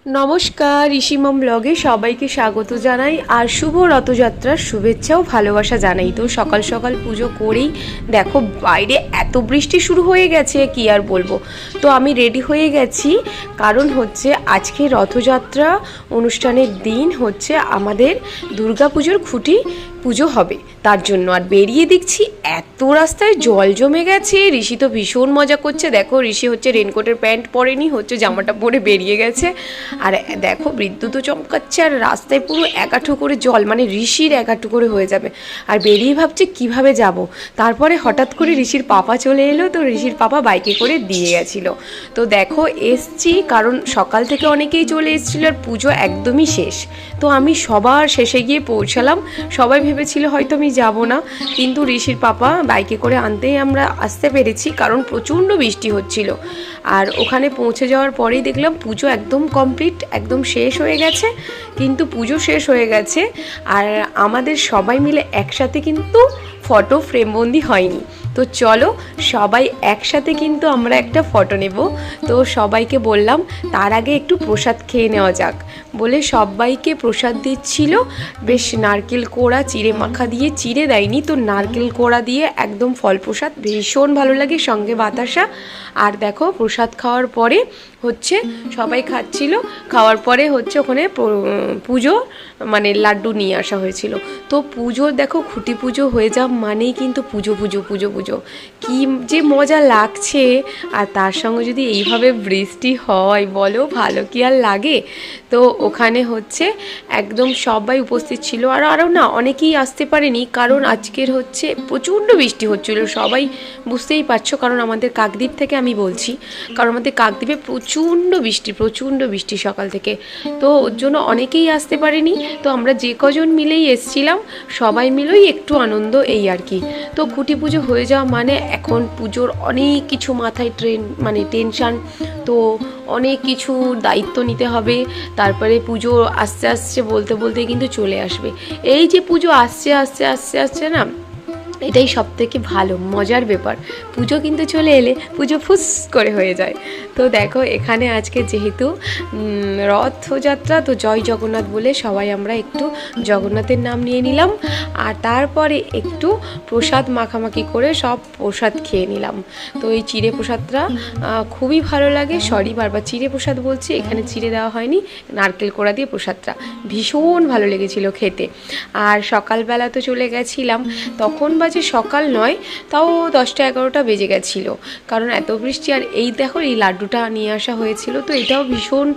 নমস্কার, ঋষিমম ব্লগে সবাইকে স্বাগত জানাই আর শুভ রথযাত্রার শুভেচ্ছা ও ভালোবাসা জানাই। তো সকাল সকাল পুজো করেই দেখো বাইরে এত বৃষ্টি শুরু হয়ে গেছে, কি আর বলবো। তো আমি রেডি হয়ে গেছি, কারণ হচ্ছে আজকে রথযাত্রা অনুষ্ঠানের দিন, হচ্ছে আমাদের দুর্গাপুজোর খুঁটি পুজো হবে তার জন্য। আর বেরিয়ে দেখছি এত রাস্তায় জল জমে গেছে। ঋষি তো ভীষণ মজা করছে, দেখো ঋষি হচ্ছে রেনকোটের প্যান্ট পরেনি, হচ্ছে জামাটা পরে বেরিয়ে গেছে। আর দেখো বিদ্যুৎও চমকাচ্ছে, আর রাস্তায় পুরো একাঠো করে জল, মানে ঋষির একাঠো করে হয়ে যাবে। আর বেরিয়ে ভাবছে কিভাবে যাব। তারপরে হঠাৎ করে ঋষির পাপা চলে এলো, তো ঋষির পাপা বাইকে করে দিয়ে গেছিলো। তো দেখো এসছি, কারণ সকাল থেকে অনেকেই চলে এসেছিলো আর পুজো একদমই শেষ। তো আমি সবার শেষে গিয়ে পৌঁছালাম। সবাই ভেবেছিল হয়তো আমি যাব না, কিন্তু ঋষির পাপা বাইকে করে আনতেই আমরা আসতে পেরেছি, কারণ প্রচণ্ড বৃষ্টি হচ্ছিল। আর ওখানে পৌঁছে যাওয়ার পরেই দেখলাম পুজো একদম কমপ্লিট, একদম শেষ হয়ে গেছে। কিন্তু পুজো শেষ হয়ে গেছে আর আমাদের সবাই মিলে একসাথে কিন্তু ফটো ফ্রেমবন্দি হয়নি। তো চলো সবাই একসাথে কিন্তু আমরা একটা ফটো নেব। তো সবাইকে বললাম তার আগে একটু প্রসাদ খেয়ে নেওয়া যাক বলে সবাইকে প্রসাদ দিচ্ছিল। বেশ নারকেল কোড়া চিড়ে মাখা দিয়ে, চিড়ে দেয়নি তো নারকেল কোড়া দিয়ে একদম ফল প্রসাদ, ভীষণ ভালো লাগে, সঙ্গে বাতাসা। আর দেখো প্রসাদ খাওয়ার পরে হচ্ছে সবাই খাচ্ছিল, খাওয়ার পরে হচ্ছে ওখানে পুজো মানে লাড্ডু নিয়ে আসা হয়েছিল। তো পুজো দেখো খুঁটি পুজো হয়ে যাওয়া মানেই কিন্তু পুজো পুজো পুজো পুজো, কী যে মজা লাগছে। আর তার সঙ্গে যদি এইভাবে বৃষ্টি হয় বলো ভালো কি আর লাগে। তো ওখানে হচ্ছে একদম সবাই উপস্থিত ছিল, আর আরও না অনেকেই আসতে পারেনি, কারণ আজকের হচ্ছে প্রচণ্ড বৃষ্টি হচ্ছিল, সবাই বুঝতেই পারছো। কারণ আমাদের কাকদ্বীপ থেকে আমি বলছি, কারণ আমাদের কাকদ্বীপে প্রচণ্ড বৃষ্টি সকাল থেকে। তো ওর জন্য অনেকেই আসতে পারেনি। তো আমরা যে কজন মিলেই এসছিলাম সবাই মিলেই একটু আনন্দ, এই আর কি। তো খুঁটি পুজো হয়ে যাওয়া মানে এখন পুজোর অনেক কিছু মাথায় মানে টেনশান। তো অনেক কিছু দায়িত্ব নিতে হবে। তারপরে পুজো আস্তে আস্তে বলতে বলতে কিন্তু চলে আসবে। এই যে পুজো আসছে আস্তে আস্তে আসছে না, এটাই সব থেকে ভালো মজার ব্যাপার। পুজো কিন্তু চলে এলে পুজো ফুস করে হয়ে যায়। তো দেখো এখানে আজকে যেহেতু রথযাত্রা, তো জয় জগন্নাথ বলে সবাই আমরা একটু জগন্নাথের নাম নিয়ে নিলাম। আর তারপরে একটু প্রসাদ মাখামাখি করে সব প্রসাদ খেয়ে নিলাম। তো এই চিড়ে প্রসাদটা খুবই ভালো লাগে, বারবার চিড়ে প্রসাদ বলছি, এখানে চিড়ে দেওয়া হয়নি, নারকেল কোড়া দিয়ে প্রসাদটা ভীষণ ভালো লেগেছিল খেতে। আর সকালবেলা তো চলে গেছিলাম, তখন বাজে সকাল নয়, তাও 10টা-11টা বেজে গেছিলো, কারণ এত বৃষ্টি। আর এই দেখো এই লাড্ডুটা নিয়ে আসা হয়েছিল, তো এটাও ভীষণ